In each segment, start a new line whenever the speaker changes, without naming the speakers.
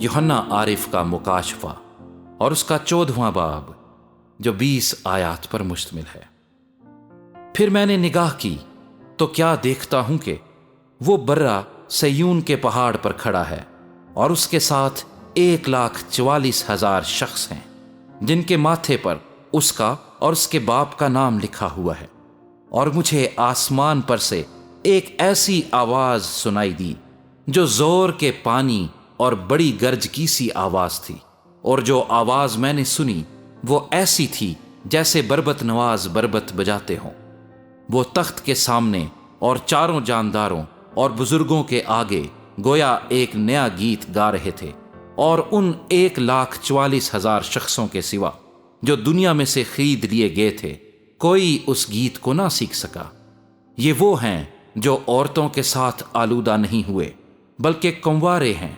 یوحنا عارف کا مکاشفہ اور اس کا 14واں باب جو 20 آیات پر مشتمل ہے۔ پھر میں نے نگاہ کی تو کیا دیکھتا ہوں کہ وہ برہ سیون کے پہاڑ پر کھڑا ہے اور اس کے ساتھ 1,44,000 شخص ہیں جن کے ماتھے پر اس کا اور اس کے باپ کا نام لکھا ہوا ہے۔ اور مجھے آسمان پر سے ایک ایسی آواز سنائی دی جو زور کے پانی اور بڑی گرج کی سی آواز تھی، اور جو آواز میں نے سنی وہ ایسی تھی جیسے بربت نواز بربت بجاتے ہوں۔ وہ تخت کے سامنے اور چاروں جانداروں اور بزرگوں کے آگے گویا ایک نیا گیت گا رہے تھے، اور ان 1,44,000 شخصوں کے سوا جو دنیا میں سے خرید لیے گئے تھے کوئی اس گیت کو نہ سیکھ سکا۔ یہ وہ ہیں جو عورتوں کے ساتھ آلودہ نہیں ہوئے بلکہ کنوارے ہیں۔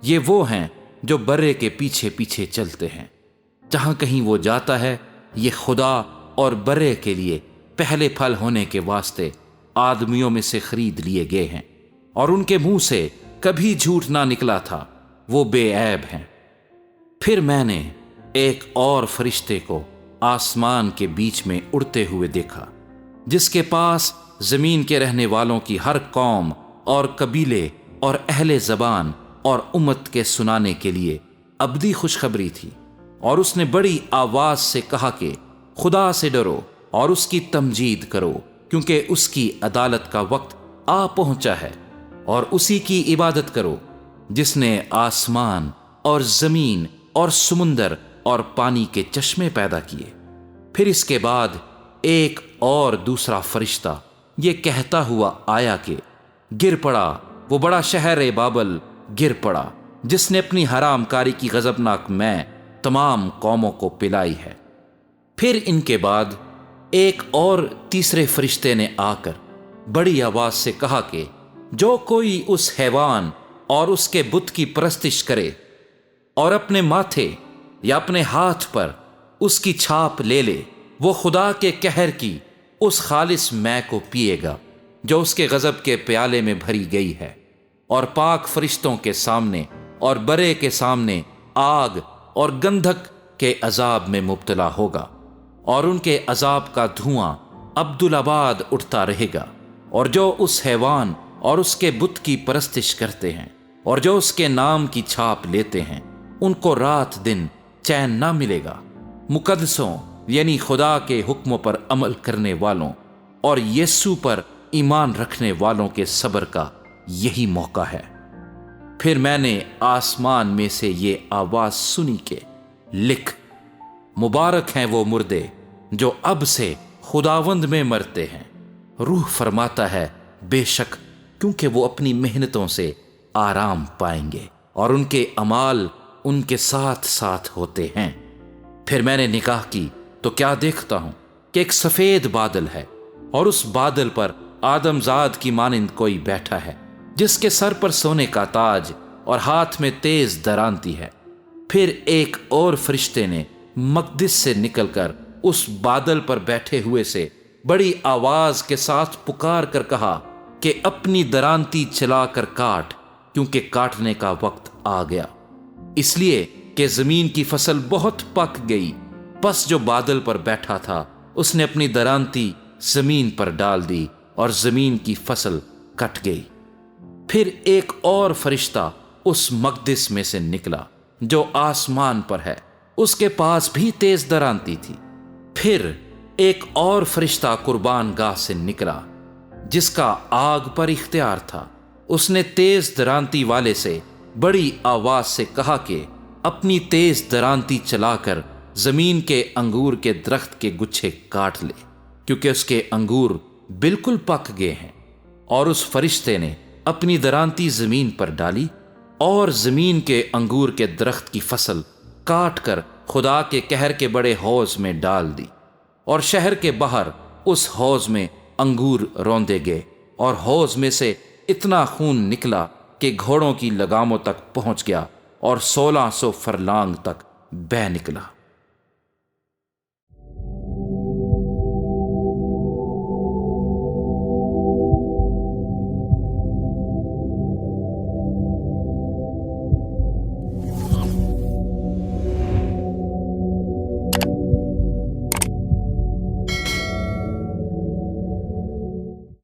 یہ وہ ہیں جو برے کے پیچھے پیچھے چلتے ہیں۔ جہاں کہیں وہ جاتا ہے یہ خدا اور برے کے لیے پہلے پھل ہونے کے واسطے آدمیوں میں سے خرید لیے گئے ہیں، اور ان کے منہ سے کبھی جھوٹ نہ نکلا تھا، وہ بے عیب ہیں۔ پھر میں نے ایک اور فرشتے کو آسمان کے بیچ میں اڑتے ہوئے دیکھا، جس کے پاس زمین کے رہنے والوں کی ہر قوم اور قبیلے اور اہل زبان اور امت کے سنانے کے لیے ابدی خوشخبری تھی۔ اور اس نے بڑی آواز سے کہا کہ خدا سے ڈرو اور اس کی تمجید کرو، کیونکہ اس کی عدالت کا وقت آ پہنچا ہے، اور اسی کی عبادت کرو جس نے آسمان اور زمین اور سمندر اور پانی کے چشمے پیدا کیے۔ پھر اس کے بعد ایک اور دوسرا فرشتہ یہ کہتا ہوا آیا کہ گر پڑا وہ بڑا شہر بابل، گر پڑا جس نے اپنی حرام کاری کی غضبناک میں تمام قوموں کو پلائی ہے۔ پھر ان کے بعد ایک اور تیسرے فرشتے نے آ کر بڑی آواز سے کہا کہ جو کوئی اس حیوان اور اس کے بت کی پرستش کرے اور اپنے ماتھے یا اپنے ہاتھ پر اس کی چھاپ لے لے، وہ خدا کے قہر کی اس خالص میں کو پیے گا جو اس کے غضب کے پیالے میں بھری گئی ہے، اور پاک فرشتوں کے سامنے اور برے کے سامنے آگ اور گندھک کے عذاب میں مبتلا ہوگا، اور ان کے عذاب کا دھواں عبدالآباد اٹھتا رہے گا۔ اور جو اس حیوان اور اس کے بت کی پرستش کرتے ہیں اور جو اس کے نام کی چھاپ لیتے ہیں ان کو رات دن چین نہ ملے گا۔ مقدسوں یعنی خدا کے حکموں پر عمل کرنے والوں اور یسوع پر ایمان رکھنے والوں کے صبر کا یہی موقع ہے۔ پھر میں نے آسمان میں سے یہ آواز سنی کہ لکھ، مبارک ہیں وہ مردے جو اب سے خداوند میں مرتے ہیں۔ روح فرماتا ہے بے شک، کیونکہ وہ اپنی محنتوں سے آرام پائیں گے اور ان کے اعمال ان کے ساتھ ساتھ ہوتے ہیں۔ پھر میں نے نگاہ کی تو کیا دیکھتا ہوں کہ ایک سفید بادل ہے، اور اس بادل پر آدم زاد کی مانند کوئی بیٹھا ہے جس کے سر پر سونے کا تاج اور ہاتھ میں تیز درانتی ہے۔ پھر ایک اور فرشتے نے مقدس سے نکل کر اس بادل پر بیٹھے ہوئے سے بڑی آواز کے ساتھ پکار کر کہا کہ اپنی درانتی چلا کر کاٹ، کیونکہ کاٹنے کا وقت آ گیا، اس لیے کہ زمین کی فصل بہت پک گئی۔ پس جو بادل پر بیٹھا تھا اس نے اپنی درانتی زمین پر ڈال دی اور زمین کی فصل کٹ گئی۔ پھر ایک اور فرشتہ اس مقدس میں سے نکلا جو آسمان پر ہے، اس کے پاس بھی تیز درانتی تھی۔ پھر ایک اور فرشتہ قربان گاہ سے نکلا جس کا آگ پر اختیار تھا، اس نے تیز درانتی والے سے بڑی آواز سے کہا کہ اپنی تیز درانتی چلا کر زمین کے انگور کے درخت کے گچھے کاٹ لے، کیونکہ اس کے انگور بالکل پک گئے ہیں۔ اور اس فرشتے نے اپنی درانتی زمین پر ڈالی اور زمین کے انگور کے درخت کی فصل کاٹ کر خدا کے قہر کے بڑے حوض میں ڈال دی، اور شہر کے باہر اس حوض میں انگور روندے گئے، اور حوض میں سے اتنا خون نکلا کہ گھوڑوں کی لگاموں تک پہنچ گیا اور 1600 فرلانگ تک بہہ نکلا۔